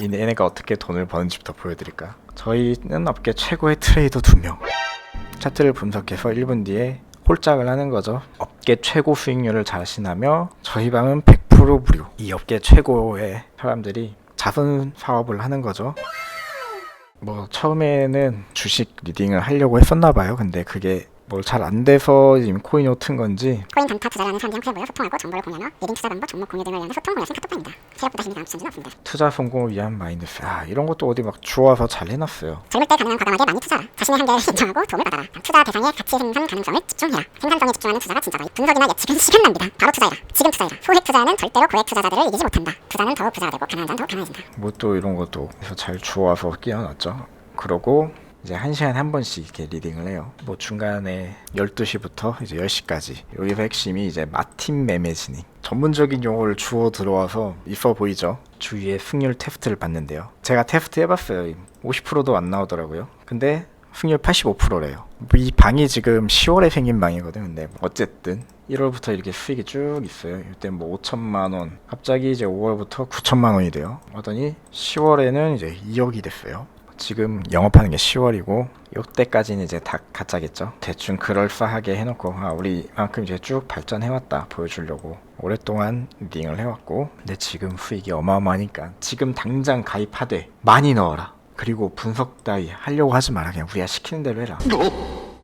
얘네가 어떻게 돈을 버는지부터 보여드릴까. 저희는 업계 최고의 트레이더 2명. 차트를 분석해서 1분 뒤에 홀짝을 하는 거죠. 업계 최고 수익률을 자신하며 저희 방은 100% 무료. 이 업계 최고의 사람들이 자선 사업을 하는 거죠. 뭐 처음에는 주식 리딩을 하려고 했었나 봐요. 근데 그게 뭘 잘 안 돼서 지금 코인으로 튼 건지 코인 단타 투자라는 사람들이랑 모여 소통하고 정보를 공유하며 리딩 투자 방법, 종목 공유 등을 위한 소통 공유신 카톡방입니다. 생각보다 힘든 암시는 없습니다. 투자 성공을 위한 마인드셋. 이런 것도 어디 막 주워서 잘 해놨어요. 젊을 때 가능한 과감하게 많이 투자하라. 자신의 한계를 인정하고 도움을 받아라. 투자 대상의 가치 생산 가능성을 집중해라. 생산성에 집중하는 투자가 진짜다. 분석이나 예측은 시간 낭비다. 바로 투자해라. 지금 투자해라. 소액 투자는 절대로 고액 투자자들을 이기지 못한다. 투자는 더욱 부자가 되고 가난한 자는 더욱 가난해진다. 뭐 또 이런 것도 그래서 잘 주워서 끼워놨죠. 그러고 이제 1시간에 한 번씩 이렇게 리딩을 해요. 뭐 중간에 12시부터 이제 10시까지. 여기서 핵심이 이제 마틴 매매 진행. 전문적인 용어를 주워 들어와서 있어 보이죠? 주위에 승률 테스트를 받는데요. 제가 테스트 해봤어요. 50%도 안 나오더라고요. 근데 승률 85%래요. 이 방이 지금 10월에 생긴 방이거든요. 근데 어쨌든 1월부터 이렇게 수익이 쭉 있어요. 이때 뭐 5천만 원. 갑자기 이제 5월부터 9천만 원이 돼요. 하더니 10월에는 이제 2억이 됐어요. 지금 영업하는 게 10월이고 이때까지는 이제 다 가짜겠죠. 대충 그럴싸하게 해놓고 우리만큼 이제 쭉 발전해왔다 보여주려고 오랫동안 리딩을 해왔고, 근데 지금 수익이 어마어마하니까 지금 당장 가입하되 많이 넣어라. 그리고 분석 따위 하려고 하지 마라. 그냥 우리가 시키는 대로 해라.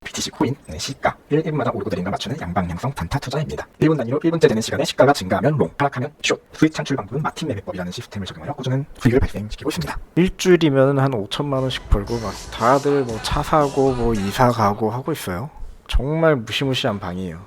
BTC 코인 시가 1분마다 오르고 내린가 맞추는 양방향성 단타 투자입니다. 1분 단위로 1분째 되는 시간에 시가가 증가하면 롱, 하락하면 숏. 수익 창출 방법은 마틴 매매법이라는 시스템을 적용하여 꾸준한 수익을 발생시키고 있습니다. 일주일이면 한 5천만 원씩 벌고 막 다들 뭐 차 사고 뭐 이사 가고 하고 있어요. 정말 무시무시한 방이에요.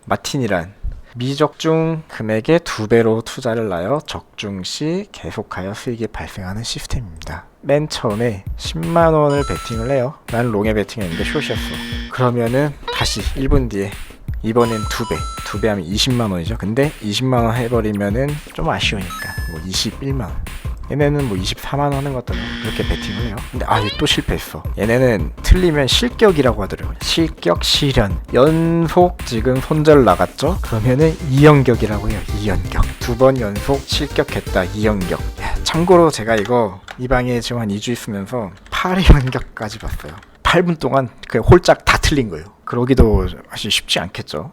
마틴이란 미적중 금액의 2배로 투자를 하여 적중시 계속하여 수익이 발생하는 시스템입니다. 맨 처음에 10만원을 베팅을 해요. 난 롱에 베팅했는데 숏이었어. 그러면은 다시 1분 뒤에 이번엔 2배 하면 20만원이죠. 근데 20만원 해버리면은 좀 아쉬우니까 뭐 21만원, 얘네는 뭐 24만원 하는 것도 그렇게 베팅을 해요. 근데 얘 또 실패했어. 얘네는 틀리면 실격이라고 하더라고요. 실격, 실현. 연속 지금 손절 나갔죠? 그러면은 2연격이라고 해요. 2연격. 2번 연속 실격했다. 2연격. 참고로 제가 이 방에 지금 한 2주 있으면서 8연격까지 봤어요. 8분 동안 그 홀짝 다 틀린 거예요. 그러기도 사실 쉽지 않겠죠.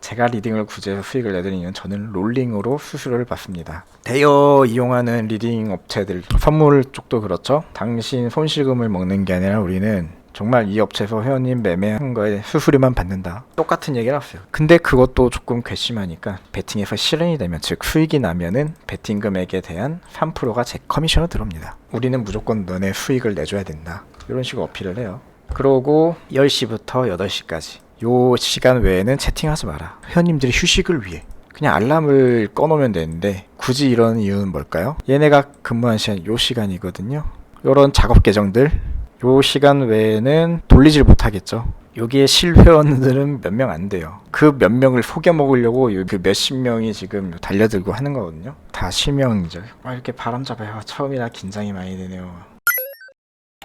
제가 리딩을 구제해서 수익을 내드리는 저는 롤링으로 수수료를 받습니다. 대여 이용하는 리딩 업체들, 선물 쪽도 그렇죠. 당신 손실금을 먹는 게 아니라 우리는 정말 이 업체에서 회원님 매매한 거에 수수료만 받는다. 똑같은 얘기를 했어요. 근데 그것도 조금 괘씸하니까 베팅에서 실현이 되면, 즉 수익이 나면은 베팅 금액에 대한 3%가 제 커미션으로 들어옵니다. 우리는 무조건 너네 수익을 내줘야 된다. 이런 식으로 어필을 해요. 그러고 10시부터 8시까지 요 시간 외에는 채팅하지 마라. 회원님들이 휴식을 위해 그냥 알람을 꺼놓으면 되는데 굳이 이런 이유는 뭘까요? 얘네가 근무한 시간 요 시간이거든요. 요런 작업 계정들 요 시간 외에는 돌리질 못하겠죠. 여기에 실회원들은 몇 명 안 돼요. 그 몇 명을 속여 먹으려고 그 몇십 명이 지금 달려들고 하는 거거든요. 다 실명이죠. 이렇게 바람 잡아요. 처음이라 긴장이 많이 되네요.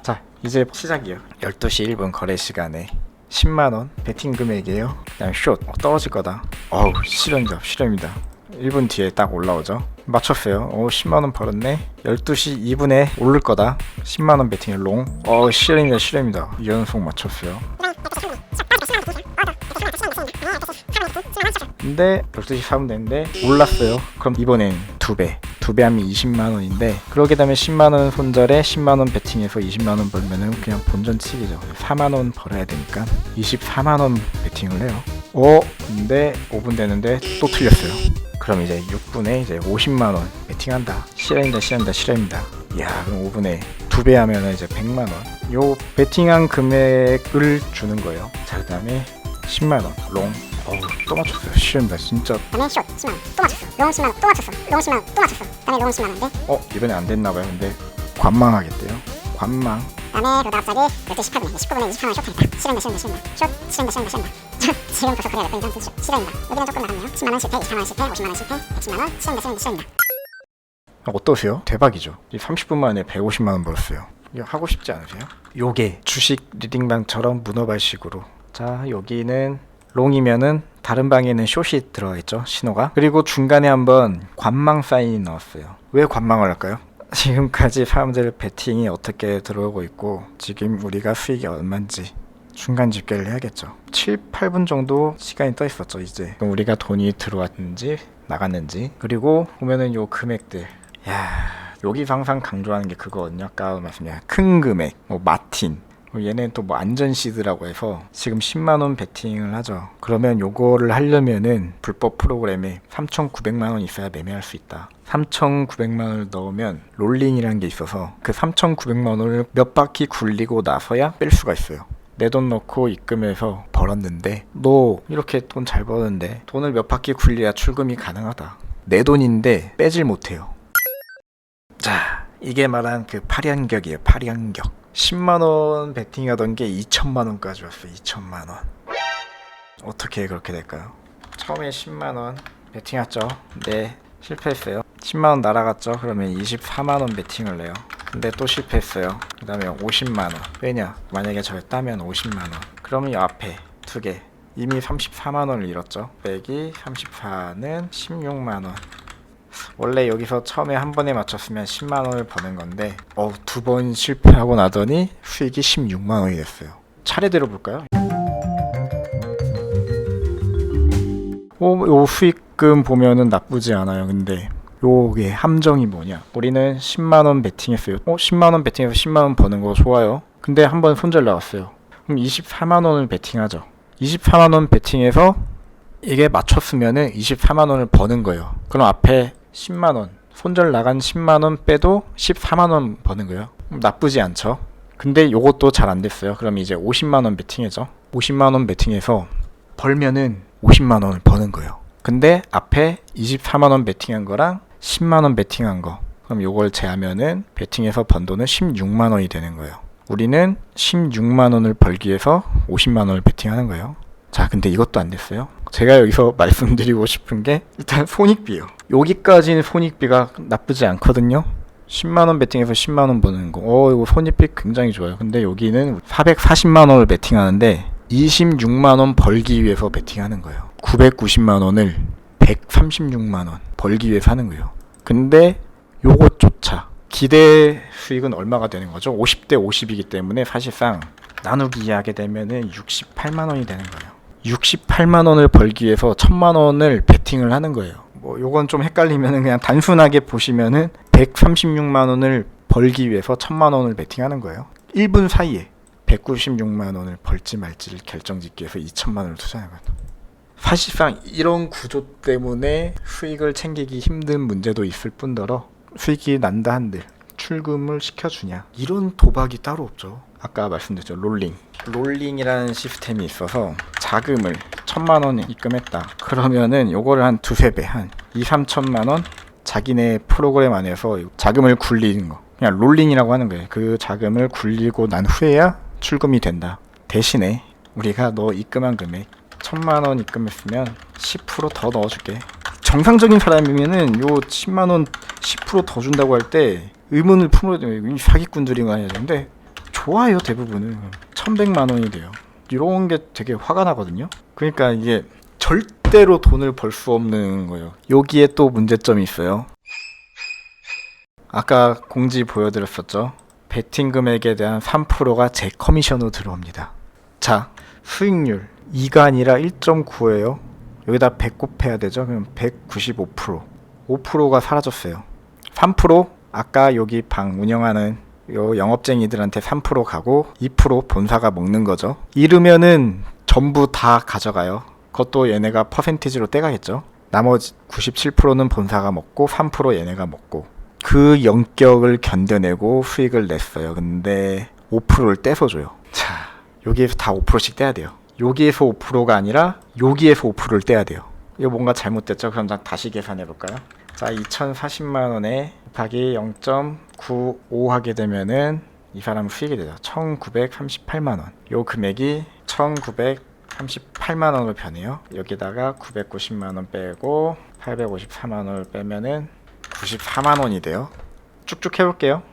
자, 이제 시작이에요. 12시 1분 거래 시간에 10만원 베팅 금액이에요. 그냥 숏 떨어질 거다. 실현입니다. 1분 뒤에 딱 올라오죠. 맞췄어요. 10만원 벌었네. 12시 2분에 오를 거다. 10만원 베팅에 롱. 실현입니다. 연속 맞췄어요. 근데 12시 4분 됐는데 올랐어요. 그럼 이번엔 2배 하면 20만원인데, 그러게 되면 10만원 손절에 10만원 베팅해서 20만원 벌면은 그냥 본전치기죠. 4만원 벌어야 되니까 24만원 베팅을 해요. 근데 5분 되는데 또 틀렸어요. 그럼 이제 6분에 이제 50만원 베팅한다. 실현입니다. 그럼 5분에 2배 하면 이제 100만원. 요 베팅한 금액을 주는 거예요. 자, 그 다음에 10만원 롱. 또 맞췄어요. 실현입니다. 진짜. 다음에 숏 10만원 또 맞췄어. 롱 10만원 또 맞췄어. 롱 10만원 또 맞췄어. 다음에 롱 10만원인데 이번에 안 됐나봐요. 근데 관망하겠대요. 관망. 다음에 그러다 갑자기 12시 18분에 19분에 24만원 숏하겠다. 실현다. 숏 지금 벌써 거래가 몇 번이지? 실현입니다. 여기는 조금 나갔네요. 10만원 실패, 20만원 실패, 50만원 실패, 110만원 실현입니다. 어떠세요? 대박이죠. 30분 만에 150만원 벌었어요. 이거 하고 싶지 않으세요? 요게 주식 리딩방처럼 문어발식으로. 자, 여기는 롱이면은 다른 방에는 숏이 들어가 있죠, 신호가. 그리고 중간에 한번 관망 사인이 나왔어요. 왜 관망을 할까요? 지금까지 사람들 베팅이 어떻게 들어오고 있고 지금 우리가 수익이 얼마인지 중간 집계를 해야겠죠. 7, 8분 정도 시간이 떠 있었죠. 이제 그럼 우리가 돈이 들어왔는지 나갔는지. 그리고 보면은 요 금액들, 여기 항상 강조하는 게 그거거든요. 아까 말씀드린 큰 금액, 뭐 마틴, 얘는 또 뭐 안전시드라고 해서 지금 10만원 베팅을 하죠. 그러면 요거를 하려면은 불법 프로그램에 3,900만원 있어야 매매할 수 있다. 3,900만원을 넣으면 롤링이라는 게 있어서 그 3,900만원을 몇 바퀴 굴리고 나서야 뺄 수가 있어요. 내 돈 넣고 입금해서 벌었는데 너 이렇게 돈 잘 버는데 돈을 몇 바퀴 굴려야 출금이 가능하다. 내 돈인데 빼질 못해요. 자, 이게 말한 그 파량격이에요. 파량격. 10만원 베팅하던 게 2천만원까지 왔어요. 2천만원. 어떻게 그렇게 될까요? 처음에 10만원 베팅했죠. 네, 실패했어요. 10만원 날아갔죠. 그러면 24만원 베팅을 내요. 근데 또 실패했어요. 그 다음에 50만원. 왜냐? 만약에 저를 따면 50만원. 그러면 이 앞에 두 개 이미 34만원을 잃었죠. 빼기 34는 16만원. 원래 여기서 처음에 한 번에 맞췄으면 10만원을 버는 건데 두 번 실패하고 나더니 수익이 16만원이 됐어요. 차례대로 볼까요? 요 수익금 보면은 나쁘지 않아요. 근데 요게 함정이 뭐냐? 우리는 10만원 베팅했어요. 10만원 베팅해서 10만원 버는 거 좋아요. 근데 한 번 손절 나왔어요. 그럼 24만원을 베팅하죠. 24만원 베팅해서 이게 맞췄으면은 24만원을 버는 거예요. 그럼 앞에 10만원, 손절 나간 10만원 빼도 14만원 버는 거예요. 나쁘지 않죠. 근데 요것도 잘 안 됐어요. 그럼 이제 50만원 베팅해죠. 50만원 베팅해서 벌면은 50만원을 버는 거예요. 근데 앞에 24만원 베팅한 거랑 10만원 베팅한 거, 그럼 요걸 제하면은 베팅해서 번 돈은 16만원이 되는 거예요. 우리는 16만원을 벌기 위해서 50만원을 베팅하는 거예요. 자, 근데 이것도 안 됐어요. 제가 여기서 말씀드리고 싶은 게 일단 손익비예요. 여기까지는 손익비가 나쁘지 않거든요. 10만원 베팅해서 10만원 버는 거. 이거 손익비 굉장히 좋아요. 근데 여기는 440만원을 베팅하는데 26만원 벌기 위해서 베팅하는 거예요. 990만원을 136만원 벌기 위해서 하는 거예요. 근데 요것조차 기대 수익은 얼마가 되는 거죠? 50대 50이기 때문에 사실상 나누기 하게 되면은 68만원이 되는 거예요. 68만원을 벌기 위해서 1000만원을 베팅을 하는 거예요. 요건 좀 헷갈리면은 그냥 단순하게 보시면은 136만원을 벌기 위해서 1000만원을 베팅하는 거예요. 1분 사이에 196만원을 벌지 말지를 결정짓기 위해서 2천만원을 투자하는 거예요. 사실상 이런 구조 때문에 수익을 챙기기 힘든 문제도 있을 뿐더러 수익이 난다 한들 출금을 시켜주냐, 이런 도박이 따로 없죠. 아까 말씀드렸죠. 롤링이라는 시스템이 있어서 자금을 1000만원 입금했다. 그러면은 요거를 한 두세 배, 한 2-3천만원 자기네 프로그램 안에서 자금을 굴리는 거, 그냥 롤링이라고 하는 거예요. 그 자금을 굴리고 난 후에야 출금이 된다. 대신에 우리가 너 입금한 금액 1000만원 입금했으면 10% 더 넣어줄게. 정상적인 사람이면은 요 10만원 10% 더 준다고 할 때 의문을 품어야 돼요. 사기꾼들이 아니야. 근데 좋아요. 대부분은 1100만원이 돼요. 이런 게 되게 화가 나거든요. 그러니까 이게 절대로 돈을 벌 수 없는 거예요. 여기에 또 문제점이 있어요. 아까 공지 보여드렸었죠. 베팅 금액에 대한 3%가 제 커미션으로 들어옵니다. 자, 수익률 2가 아니라 1.9예요. 여기다 100 곱해야 되죠. 그럼 195%. 5%가 사라졌어요. 3% 아까 여기 방 운영하는 요 영업쟁이들한테 3% 가고 2% 본사가 먹는 거죠. 이르면은 전부 다 가져가요. 그것도 얘네가 퍼센티지로 떼가겠죠. 나머지 97%는 본사가 먹고 3% 얘네가 먹고, 그 영격을 견뎌내고 수익을 냈어요. 근데 5%를 떼서 줘요. 자, 여기에서 다 5%씩 떼야 돼요. 여기에서 5%가 아니라 여기에서 5%를 떼야 돼요. 이거 뭔가 잘못됐죠? 그럼 다시 계산해 볼까요? 자, 2040만원에 곱하기 0.95 하게 되면은 이 사람 수익이 되죠. 1938만원. 요 금액이 1938만원으로 변해요. 여기다가 990만원 빼고 854만원을 빼면은 94만원이 돼요. 쭉쭉 해볼게요.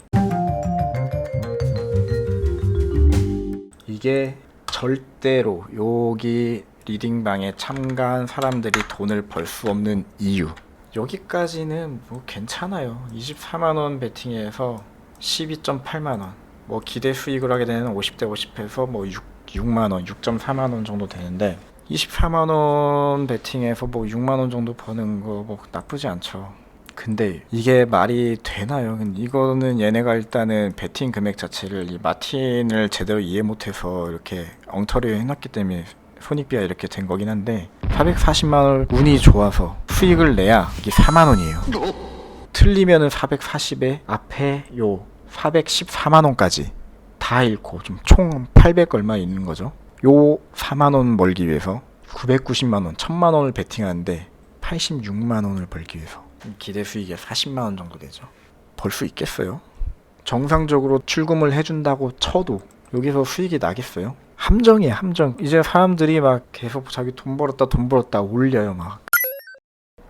이게 절대로 여기 리딩방에 참가한 사람들이 돈을 벌 수 없는 이유. 여기까지는 뭐 괜찮아요. 24만원 베팅에서 12.8만원. 뭐 기대 수익을 하게 되는 50대 50에서 뭐 6만원, 6.4만원 정도 되는데 24만원 베팅에서 뭐 6만원 정도 버는 거 뭐 나쁘지 않죠. 근데 이게 말이 되나요? 이거는 얘네가 일단은 베팅 금액 자체를 이 마틴을 제대로 이해 못해서 이렇게 엉터리 해놨기 때문에 손익비가 이렇게 된 거긴 한데 440만원 운이 좋아서 수익을 내야 이게 4만원이에요. 틀리면은 440에 앞에 요 414만원까지 다 잃고 좀 총 800 얼마 있는 거죠. 요 4만원 벌기 위해서 990만원, 1000만원을 베팅하는데 86만원을 벌기 위해서 기대 수익이 40만원 정도 되죠. 벌 수 있겠어요? 정상적으로 출금을 해준다고 쳐도 여기서 수익이 나겠어요? 함정이에요, 함정. 이제 사람들이 막 계속 자기 돈 벌었다 올려요. 막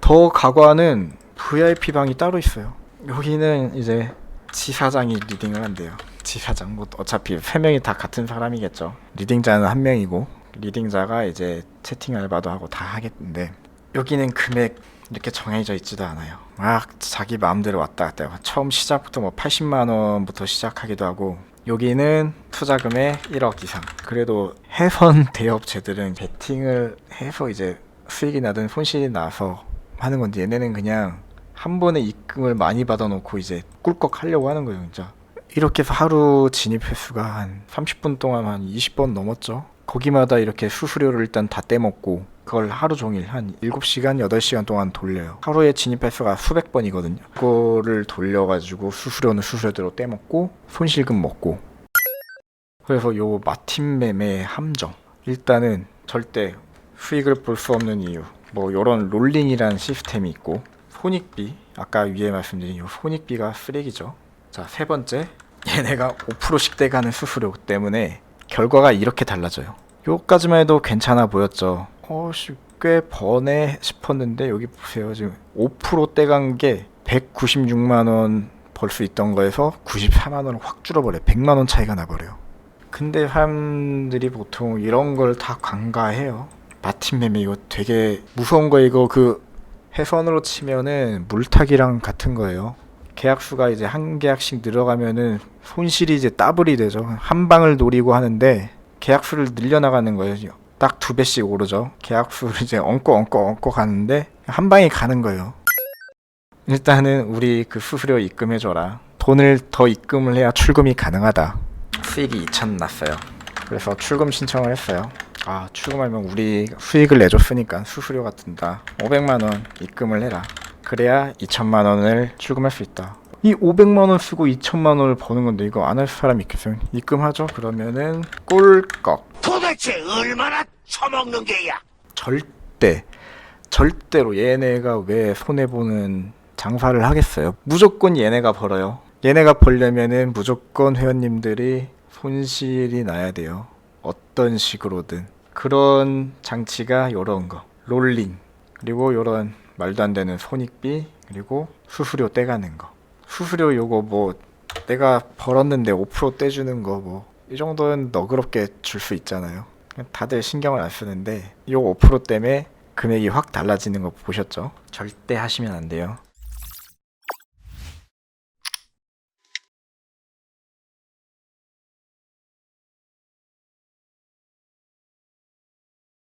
더 가관은 VIP 방이 따로 있어요. 여기는 이제 지사장이 리딩을 한대요. 지사장 뭐 어차피 3명이 다 같은 사람이겠죠. 리딩자는 1명이고 리딩자가 이제 채팅 알바도 하고 다 하겠는데 여기는 금액 이렇게 정해져 있지도 않아요. 막 자기 마음대로 왔다 갔다 해요. 처음 시작부터 뭐 80만원부터 시작하기도 하고 여기는 투자금의 1억 이상. 그래도 해선 대업체들은 베팅을 해서 이제 수익이 나든 손실이 나서 하는 건데 얘네는 그냥 한 번에 입금을 많이 받아놓고 이제 꿀꺽 하려고 하는 거예요. 진짜 이렇게 해서 하루 진입 횟수가 한 30분 동안 한 20번 넘었죠. 거기마다 이렇게 수수료를 일단 다 떼먹고 그걸 하루 종일 한 7시간, 8시간 동안 돌려요. 하루에 진입 횟수가 수백 번이거든요. 그거를 돌려가지고 수수료는 수수료대로 떼먹고 손실금 먹고. 그래서 요 마틴 매매의 함정. 일단은 절대 수익을 볼 수 없는 이유. 뭐 요런 롤링이란 시스템이 있고 손익비, 아까 위에 말씀드린 요 손익비가 쓰레기죠. 자, 세 번째, 얘네가 5%씩 떼가는 수수료 때문에 결과가 이렇게 달라져요. 요까지만 해도 괜찮아 보였죠. 꽤 버네 싶었는데 여기 보세요. 지금 5% 떼간 게 196만원 벌 수 있던 거에서 94만원을 확 줄어버려요. 100만원 차이가 나버려요. 근데 사람들이 보통 이런 걸 다 간과해요. 마틴 매매 이거 되게 무서운 거. 이거 그 해선으로 치면은 물타기랑 같은 거예요. 계약수가 이제 한 계약씩 늘어가면은 손실이 이제 더블이 되죠. 한 방을 노리고 하는데 계약수를 늘려나가는 거예요. 딱 2배씩 오르죠. 계약수를 이제 얹고 가는데 한 방에 가는 거예요. 일단은 우리 그 수수료 입금해줘라. 돈을 더 입금을 해야 출금이 가능하다. 수익이 2천 났어요. 그래서 출금 신청을 했어요. 출금하면 우리 수익을 내줬으니까 수수료가 든다. 500만원 입금을 해라. 그래야 2천만원을 출금할 수 있다. 이 500만원 쓰고 2천만원을 버는 건데 이거 안 할 사람이 있겠어요? 입금하죠? 그러면은 꿀꺽. 도대체 얼마나 처먹는 게야? 절대로 얘네가 왜 손해보는 장사를 하겠어요? 무조건 얘네가 벌어요. 얘네가 벌려면은 무조건 회원님들이 손실이 나야 돼요. 어떤 식으로든. 그런 장치가 요런 거. 롤링. 그리고 요런 말도 안 되는 손익비. 그리고 수수료 떼가는 거. 수수료 요거 뭐 내가 벌었는데 5% 떼주는 거 뭐 이 정도는 너그럽게 줄 수 있잖아요. 다들 신경을 안 쓰는데 요 5% 때문에 금액이 확 달라지는 거 보셨죠? 절대 하시면 안 돼요.